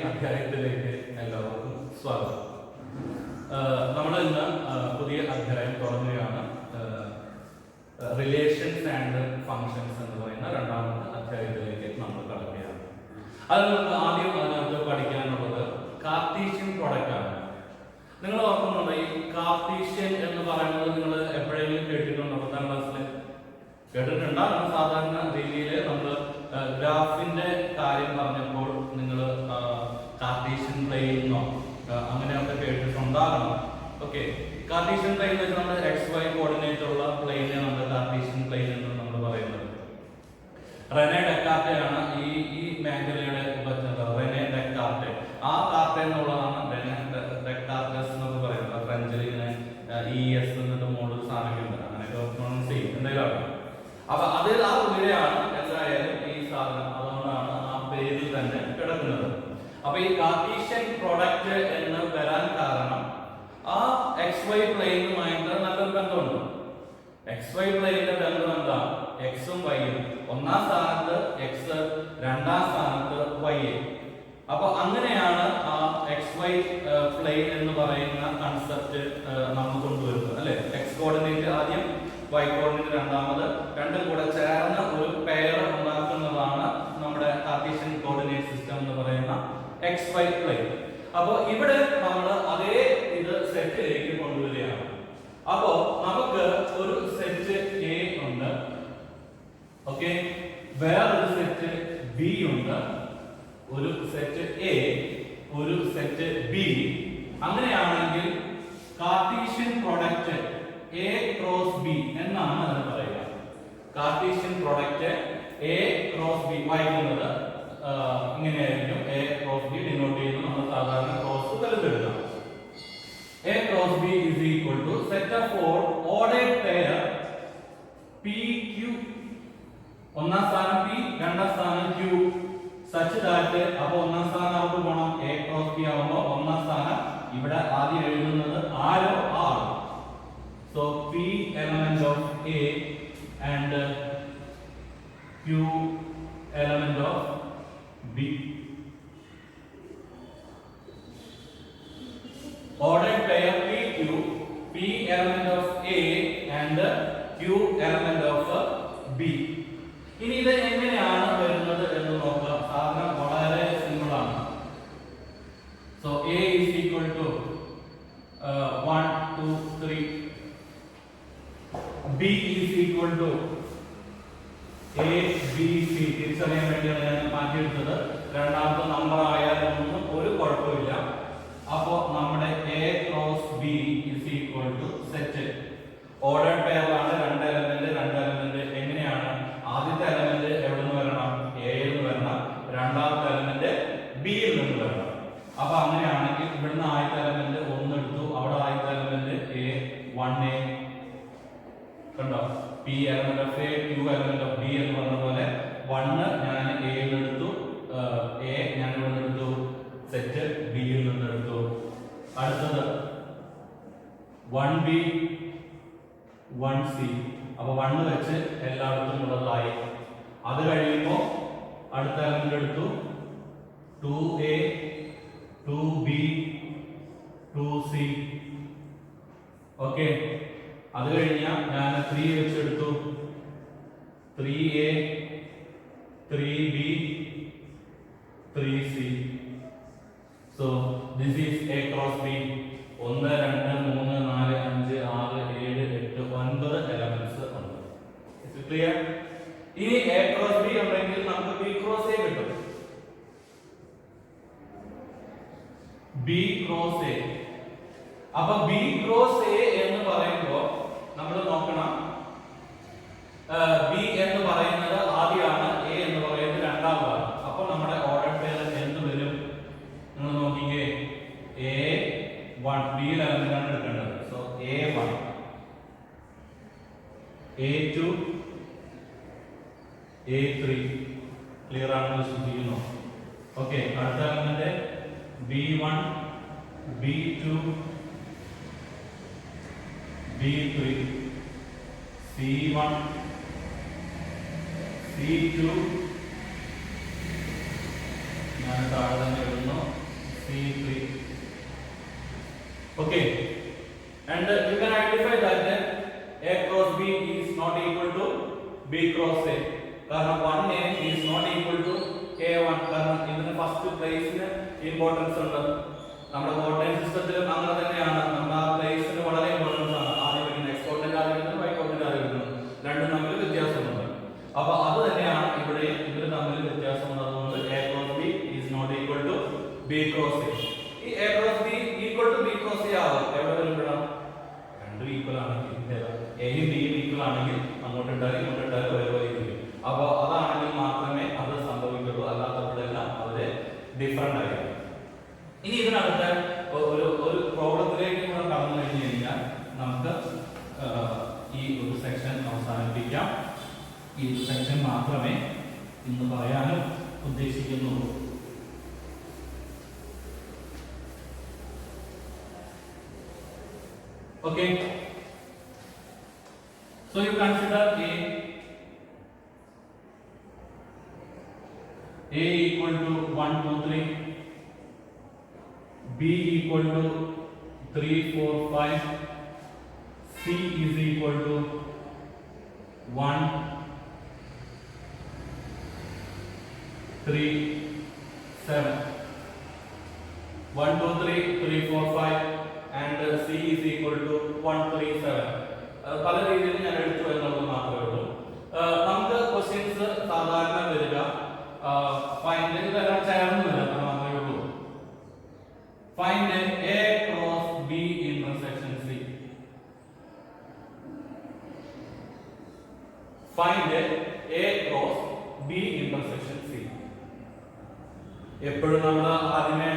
അധ്യായത്തിലേക്ക് എല്ലാവർക്കും സ്വാഗതം. നമ്മൾ ഇന്ന് പുതിയ അധ്യായം തുടങ്ങുകയാണ്. റിലേഷൻസ് ആൻഡ് ഫങ്ഷൻസ് എന്ന് പറയുന്ന രണ്ടാമത്തെ അധ്യായത്തിലേക്ക് നമ്മൾ കടക്കുകയാണ്. അത് നമുക്ക് ആദ്യം അതിനകത്ത് പഠിക്കാനുള്ളത് കാർട്ടീഷ്യൻ പ്രൊഡക്റ്റ് ആണ്. നിങ്ങൾ ഓർക്കുന്നുണ്ടോ ഈ കാർട്ടീഷ്യൻ എന്ന് പറയുന്നത്? നിങ്ങൾ എപ്പോഴെങ്കിലും കേട്ടിട്ടുണ്ടോ? 10ാം ക്ലാസ്സിൽ കേട്ടിട്ടുണ്ടാകും. സാധാരണ രീതിയിൽ നമ്മൾ ഗ്രാഫിന്റെ കാര്യം പറഞ്ഞപ്പോൾ നിങ്ങൾ കാർട്ടീഷ്യൻ പ്ലെയിൻ എന്നോ അങ്ങനെയൊക്കെ കേട്ടിട്ടുണ്ടാകണം. ഓക്കെ, കാർട്ടീഷ്യൻ പ്ലെയിൻ എന്ന് വെച്ചാൽ നമ്മൾ XY കോർഡിനേറ്റ് ഉള്ള പ്ലെയിനെ നമ്മൾ കാർട്ടീഷ്യൻ പ്ലെയിൻ എന്ന് നമ്മൾ പറയുന്നത്. റെനെ ഡെക്കാർട്ടെയാണ് ഈ മേഖലയുടെ റെനെ ഡെക്കാർട്ടെ. ആ കാർട്ടെ എന്നുള്ളതാണ് റെനെ ഡെക്കാർട്ടസ് എന്നൊക്കെ പറയുന്നത്. ഫ്രഞ്ചിൽ ഇങ്ങനെ ES എന്നിട്ട് മോഡൽ സാധനങ്ങളുണ്ട്, അങ്ങനെയൊക്കെ പ്രൊണൗൺസ് ചെയ്യും എന്തായാലും. അപ്പൊ അതിൽ ആ പുള്ളിയാണ് എന്തായാലും ഈ സാധനം, അതുകൊണ്ടാണ് ആ പേരിൽ തന്നെ കിടക്കുന്നത്. അപ്പൊ ഈ കാർട്ടീഷ്യൻ പ്രൊഡക്റ്റ് എന്ന് വരാൻ കാരണം ആ XY പ്ലെയിനുമായിട്ട് നല്ലൊരു ബന്ധമുണ്ട്. XY പ്ലെയിനിന്റെ ബന്ധം എന്താ? എക്സും വൈയും. ഒന്നാം സ്ഥാനത്ത് X, രണ്ടാം സ്ഥാനത്ത് Y. അപ്പൊ അങ്ങനെയാണ് ആ XY പ്ലെയിൻ എന്ന് പറയുന്ന കൺസെപ്റ്റ് നമ്മൾ കൊണ്ടുവരുന്നത് അല്ലെ. X കോർഡിനേറ്റ് ആദ്യം, Y കോർഡിനേറ്റ് രണ്ടാമത്, രണ്ടും കൂടെ ചേർന്ന ഒരു പെയർ ഉണ്ടാക്കുന്നതാണ് നമ്മുടെ കാർട്ടീഷ്യൻ കോർഡിനേറ്റ് സിസ്റ്റം എന്ന് പറയുന്ന XY പ്ലെയിൻ. അപ്പോൾ ഇവിടെ നമ്മൾ അതേ ഇത് സെറ്റിലേക്ക് കൊണ്ടുവരികയാണ്. അപ്പോ നമുക്ക് ഒരു സെറ്റ് A ഉണ്ട്, ഓക്കെ, വേറൊരു സെറ്റ് B ഉണ്ട്, ഒരു സെറ്റ് A, ഒരു സെറ്റ് B. അങ്ങനെയാണെങ്കിൽ Cartesian product A cross B എന്നാണ് അതിന് പറയുക. Cartesian product A cross B വായിക്കുന്നത് ഇങ്ങനെയായിരിക്കും. A ക്രോസ് B ഡിനോട്ട് ചെയ്യുന്നത് നമ്മൾ സാധാരണ cross വലുതെടുക്കാം. A cross B is equal to set of four ordered pair PQ. ഒന്നാം സ്ഥാനം P, രണ്ടാം സ്ഥാനം Q, such that അപ്പോൾ ഒന്നാം സ്ഥാനം നമുക്ക് പോകണം. A cross B ആവുമ്പോൾ ഒന്നാം സ്ഥാനം ഇവിടെ ആദ്യം എഴുതുന്നത് ആരോ R. So P element of A and Q element of B. Ordered pair PQ, P element of A and Q element of B. ഇനി ഇത് എങ്ങനെയാണ് വരുന്നത് എന്ന് നോക്കാം. സാധനം വളരെ സിമ്പിൾ ആണ്. So A is equal to 1 2 3. B is equal to A B C. തിരിച്ചറിയാൻ വേണ്ടിയാണ് ഞാൻ മാറ്റിയെടുത്തത്. രണ്ടാമത്തെ നമ്പർ ആയാലൊന്നും ഒരു കുഴപ്പമില്ല. അപ്പോൾ നമ്മുടെ A cross B is equal to set. Ordered പെയറിലാണ് രണ്ട് എലമെന്റ്. എങ്ങനെയാണ്? ആദ്യത്തെ എലമെന്റ് എവിടെ നിന്ന് വരണം? A യിൽ നിന്ന് വരണം. രണ്ടാമത്തെ എലമെന്റ് B യിൽ നിന്ന് വരണം. അപ്പൊ അങ്ങനെയാണെങ്കിൽ ഇവിടുന്ന് ആദ്യത്തെ എലമെന്റ് 1 എടുത്തു, അവിടെ ആദ്യത്തെ എലമെന്റ് A 1A കണ്ടോ? P element of A, Q element of B എന്ന് പറഞ്ഞ പോലെ 1 ഞാൻ A യിൽ എടുത്തു, A ഞാൻ ഇവിടെ നിന്ന് എടുത്തു, സെറ്റ് B യിൽ നിന്ന് എടുത്തു. അടുത്തത് 1B 1C. അപ്പൊ 1 വെച്ച് എല്ലായിടത്തും ഉള്ളതായി. അത് കഴിയുമ്പോൾ അടുത്ത എലമെന്റ് എടുത്തു 2A 2B 2C. ഓക്കെ, അത് കഴിഞ്ഞാൽ ഞാൻ 3 വെച്ചെടുത്തു 3A 3B 3C. So this is A cross B. 1 2 3 4 5 6 7 8 9 elements ഉണ്ട്. Is it clear? ഇനി A cross B ഉണ്ടെങ്കിൽ നമുക്ക് B cross A കിട്ടും. B cross A. അപ്പോൾ B cross A എന്ന് പറയുമ്പോൾ നമ്മൾ നോക്കണം, B എന്ന് പറയുന്നത് ആദ്യമാണ്, A എന്ന് പറയുന്നത് രണ്ടാമതാണ്. അപ്പോൾ നമ്മുടെ ഓർഡർ പെയർ എന്ത് വരും? നിങ്ങൾ നോക്കിക്കേ, A1 B എലമെന്റാണ് എടുക്കേണ്ടത്. So A1 A2 A3. Clear ആണെന്ന് വിശ്വസിക്കുന്നു. ഓക്കെ, അടുത്ത element B1 B2 B3 C1 C2 ഞാൻ താഴെ തന്നെ എഴുതുന്നു C3. Okay, and you can identify that A cross B is not equal to B cross A. കാരണം 1A is not equal to A1. കാരണം ഇതിന് ഫസ്റ്റ് പ്ലേസിന് ഇമ്പോർട്ടൻസ് ഉണ്ട്. നമ്മുടെ coordinate സിസ്റ്റത്തിലും അങ്ങനെ തന്നെയാണ്. നമ്മുടെ ആ പ്ലേസിന് വളരെ ഇമ്പോർട്ടൻസ് ആണ്. ആദ്യം വരുന്ന എക്സ് കോർഡിനേറ്റ് ആദ്യം വരുന്നത്, വൈ കോർഡിനേറ്റ് ആദ്യം വരുന്നത്, രണ്ടും തമ്മിൽ വ്യത്യാസമുണ്ട്. അപ്പോൾ അത് തന്നെയാണ് ഇവിടെ ഇവർ തമ്മിൽ വ്യത്യാസമുള്ളതുകൊണ്ട് A cross B is not equal to B cross A. ഈ A cross B equal to B cross A ആവും എവിടെ വരുമ്പോഴാണ് രണ്ടും ഈക്വൽ ആണെങ്കിൽ, എയും ബിയും ഈക്വൽ ആണെങ്കിൽ അങ്ങോട്ട് ഇട്ടാലും ഇങ്ങോട്ട് ഇട്ടാലും ഒരുപോലെ ഇരിക്കും. അപ്പോൾ അതാണെങ്കിൽ മാത്രമേ അത് സംഭവിക്കുള്ളൂ, അല്ലാത്തപ്പോഴെല്ലാം അവര് ഡിഫറെന്റ് ആയിരിക്കും. ഇനി ഇതിനകത്ത് ഒരു പ്രോബ്ലത്തിലേക്ക് കൂടെ കടന്നു കഴിഞ്ഞു കഴിഞ്ഞാൽ നമുക്ക് ഈ ഒരു സെക്ഷൻ അവസാനിപ്പിക്കാം. ഈ സെക്ഷൻ മാത്രമേ ഇന്ന് പറയാനും ഉദ്ദേശിക്കുന്നുള്ളൂ. Okay, so you consider A equal to 1 2 3, B equal to 3 4 5, C is equal to 1 3 7. 1 2 3 3 4 5 and C is equal to 1 3 7. പല രീതിയിൽ ഞാൻ എടുത്തു എന്നുള്ളത് മാത്രമേ ഉള്ളൂ. നമുക്ക് ക്വസ്റ്റ്യൻസ് സാധാരണ വരിക ഫൈൻഡ് ഇതെല്ലാം ചേർന്ന് വരാൻ മാത്രമേ ഉള്ളൂ. Find A cross B intersection C. Find A cross B intersection C. എപ്പോഴും നമ്മൾ ആദ്യമേ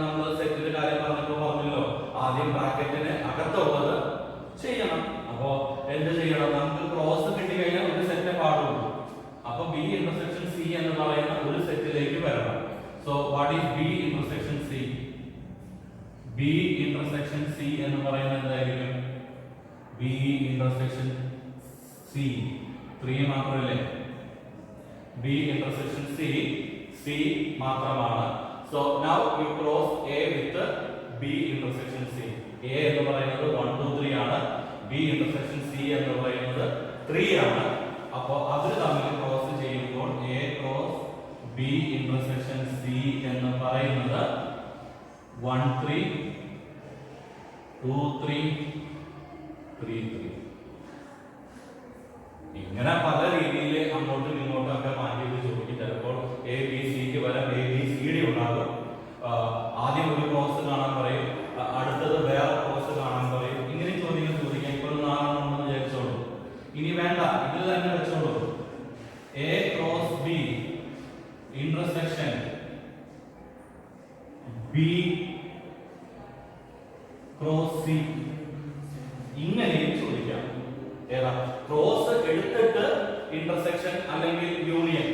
നമ്മൾ സെറ്റിന്റെ കാര്യം പറഞ്ഞല്ലോ, ആദ്യം ബ്രാക്കറ്റിന് അകത്തുള്ളത് ചെയ്യണം. അപ്പോ എന്ത് ചെയ്യണം? നമുക്ക് ക്രോസ് കിട്ടി കഴിഞ്ഞാൽ ഒരു സെറ്റ് പാടുള്ളൂ. അപ്പൊ B ഇന്റർസെക്ഷൻ C എന്ന് പറയുന്ന ഒരു സെറ്റിലേക്ക് വരണം. So what is B intersection C? B intersection C എന്ന് പറയുന്നത് എന്തായിരിക്കും? B ഇന്റർസെക്ഷൻ C 3 മാത്രമല്ലേ? B ഇന്റർസെക്ഷൻ C മാത്രമാണ്. So now you cross A with B intersection C. A എന്ന് പറയുന്നത് 1 2 3 ആണ്. B ഇന്റർസെക്ഷൻ C എന്ന് പറയുന്നത് 3 ആണ്. അപ്പോൾ അവർ തമ്മിൽ ക്രോസ് ചെയ്യുമ്പോൾ A cross B intersection C എന്ന് പറയുന്നത് 1 3 2 3 3 3. ഇങ്ങനെ പല രീതിയിൽ അങ്ങോട്ടും ഇങ്ങോട്ടും ഒക്കെ മാറ്റി ചോദിക്കും. ചിലപ്പോൾ A B Cക്ക് വരാം, A B C D ഉണ്ടാകും. ആദ്യം ഒരു ക്രോസ് കാണാൻ പറയും, അടുത്തത് വേറെ ക്രോസ് കാണാൻ പറയും. ഇങ്ങനെ ചോദ്യങ്ങൾ ചോദിക്കാം. ഇപ്പോൾ 4 ഉണ്ടെന്ന് വിചാരിച്ചോളൂ. ഇനി വേണ്ട, ഇതിൽ തന്നെ വെച്ചോളൂ. A cross B intersection B cross C. ഇങ്ങനെയും ചോദിക്കാം. ഏതാ? ക്രോസ് എടുത്തിട്ട് ഇന്റർസെക്ഷൻ അല്ലെങ്കിൽ യൂണിയൻ.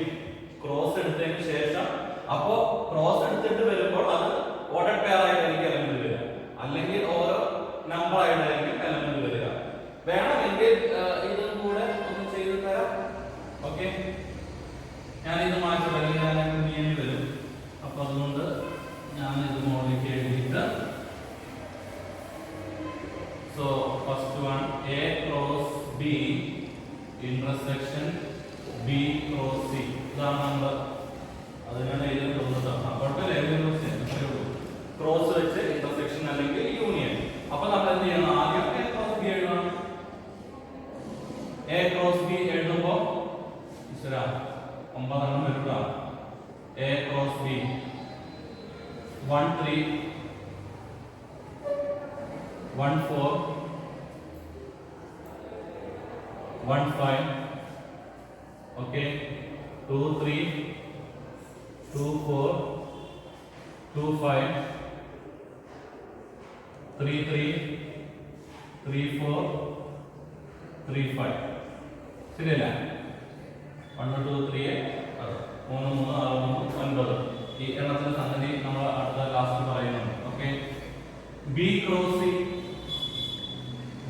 ക്രോസ് എടുത്തതിന് ശേഷം, അപ്പോ ക്രോസ് എടുത്തിട്ട് വരുമ്പോൾ അത് ഓർഡർ പെയർ ആയിട്ടായിരിക്കും എലമെന്റ് വരിക, അല്ലെങ്കിൽ ഓരോ നമ്പർ ആയിട്ടായിരിക്കും എലമെന്റ് വരിക. വേണമെങ്കിൽ ഇതും കൂടെ ഒന്ന് ചെയ്തു തരാം. ഓക്കെ, ഞാനിത് മാറ്റും, അല്ലെങ്കിൽ ഞാൻ ചെയ്യേണ്ടി വരും. അപ്പൊ അതുകൊണ്ട് ഞാൻ ഇത് മോളിലേക്ക് എഴുതിയിട്ട്, so first one A cross B intersection B cross C. ഇതാണ് നമ്പർ. അതിനാണ് എഴുതുന്നത്. അപ്പോഴത്തെ ക്രോസ് വെച്ച് ഇന്റർസെക്ഷൻ അല്ലെങ്കിൽ യൂണിയൻ. അപ്പൊ നമ്മൾ എന്ത് ചെയ്യണം? ആദ്യം A ക്രോസ് B എഴുതണം. A ക്രോസ് B എഴുതുമ്പോൾ 9 എഴുതുക. A cross B 1 3 1 4 1 5. Okay, 2 3 2 4 2 5 3 3 3 4 3 5. ശരിയല്ല? 1 2 3 3 3 6 3 9. ഈ എണ്ണത്തിന്റെ സംഗതി നമ്മൾ അടുത്ത ക്ലാസ്സിൽ പറയുന്നുണ്ട്. Okay, B cross C.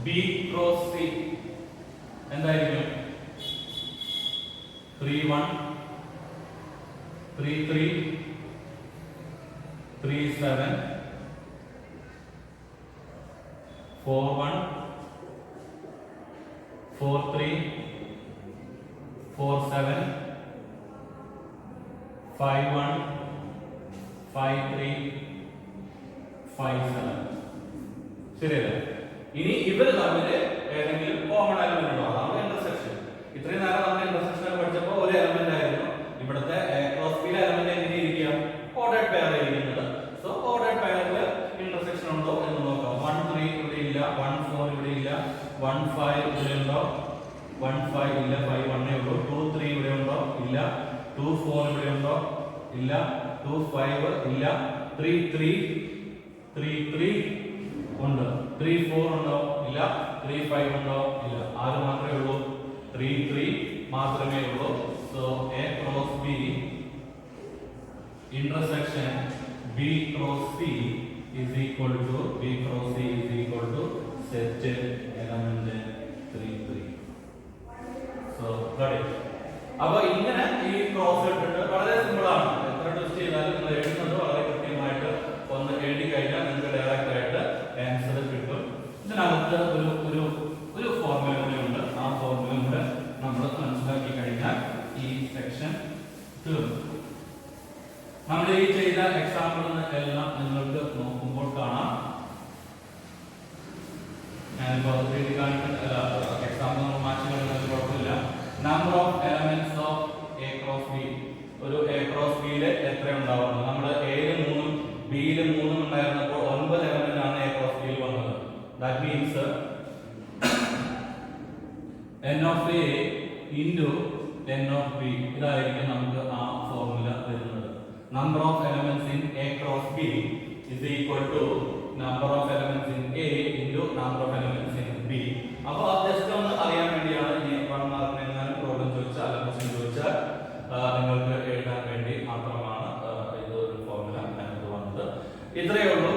B cross C എന്തായിരിക്കും? 3 1 3 3 3 7 4 1 4 3 4 7 5 1 5 3 5 7. ശരിയല്ലേ? ഇനി ഇവർ തമ്മിൽ ഏതെങ്കിലും കോമൺ എലമെന്റ് ഉണ്ടോ? അതാണ് ഇന്റർസെക്ഷൻ. ഇത്രയും നേരം നമ്മൾ ഇന്റർസെക്ഷൻ പഠിച്ചപ്പോൾ ഒരു എലമെന്റ് ആയിരുന്നു. ഇവിടുത്തെ ക്രോസ് ഫീൽഡ് എലമെന്റ് എങ്ങനെ ഇരിക്കാം? ഓർഡേർഡ് പെയർ ഇരിക്കുന്നത്. സോ ഓർഡേർഡ് പെയറിൽ ഇന്റർസെക്ഷൻ ഉണ്ടോ എന്ന് നോക്കാം. 1 3 ഇവിടെ ഇല്ല, 1 4 ഇവിടെ ഇല്ല, 1 5 ഇവിടെ ഉണ്ടോ? 1 5 ഇല്ല, 5 1 ഉള്ളൂ. 2 3 ഇവിടെ ഉണ്ടോ? ഇല്ല. 2 4 ഇവിടെ ഉണ്ടോ? ഇല്ല. 2 5 ഇല്ല. 3 3 3 3 ഉണ്ട്. 3 4 ഉണ്ടോ? ഇല്ല. 3 5 ഉണ്ടോ? ഇല്ല. ആറ് മാത്രമേ ഉള്ളൂ. 3 3 മാത്രമേ ഉള്ളൂ. So A cross B intersection B cross C is equal to B cross C is equal to set element 3 3. So got it. അപ്പോൾ ഇങ്ങനെ ഈ ക്രോസ് ഇട്ടിട്ട് വളരെ സിമ്പിൾ ആണ്. എത്ര ടെസ്റ്റ് ചെയ്താലും നിങ്ങൾ എഴുതുന്നത് വളരെ കൃത്യമായിട്ട് ഒന്ന് എഴുതി കഴിഞ്ഞാൽ നിങ്ങൾക്ക് ഡയറക്റ്റ് ആയിട്ട് ആൻസർ കിട്ടും. ഇതിനകത്ത് ഒരു ഫോർമുല കൂടി ഉണ്ട്. ആ ഫോർമുല കൂടെ നമ്മൾ മനസ്സിലാക്കി കഴിഞ്ഞാൽ ഈ സെക്ഷൻ തീർന്നു. നമ്മൾ ഈ ചെയ്ത എക്സാമ്പിൾ എല്ലാം നിങ്ങൾക്ക് നോക്കുമ്പോൾ കാണാം. ഞാനിപ്പോൾ എഴുതി കാണിക്കുന്ന എക്സാമ്പിൾ നമ്മൾ മാറ്റി കളിക്കുന്നത് കുഴപ്പമില്ല. Number of elements of A cross B. ഒരു എ ക്രോസ് ബിയിൽ എത്ര ഉണ്ടാവുന്നത്? നമ്മൾ എയിൽ 3 ബിയിൽ 3 ഉണ്ടായിരുന്നപ്പോൾ 9 എലമെന്റ് ആണ് എ ക്രോസ് ബിയിൽ വന്നത്. That means n of a into n of b. ഇതായിരിക്കും നമുക്ക് ആ ഫോർമുല വരുന്നത്. Number of elements in A cross B is equal to number of elements in A into number of elements in B. അപ്പോൾ just ഒന്ന് അറിയാൻ വേണ്ടിയാണ് ഈ 1 മാർക്കിന് എങ്ങാനും പ്രോബ്ലം ചോദിച്ചാൽ അല്ലെങ്കിൽ ക്വസ്റ്റ്യൻ ചോദിച്ചാൽ നിങ്ങൾക്ക് എഴുതാൻ വേണ്ടി മാത്രമാണ് ഇത് ഒരു ഫോർമുല നമുക്ക് വന്നത്. ഇത്രയേ ഉള്ളൂ.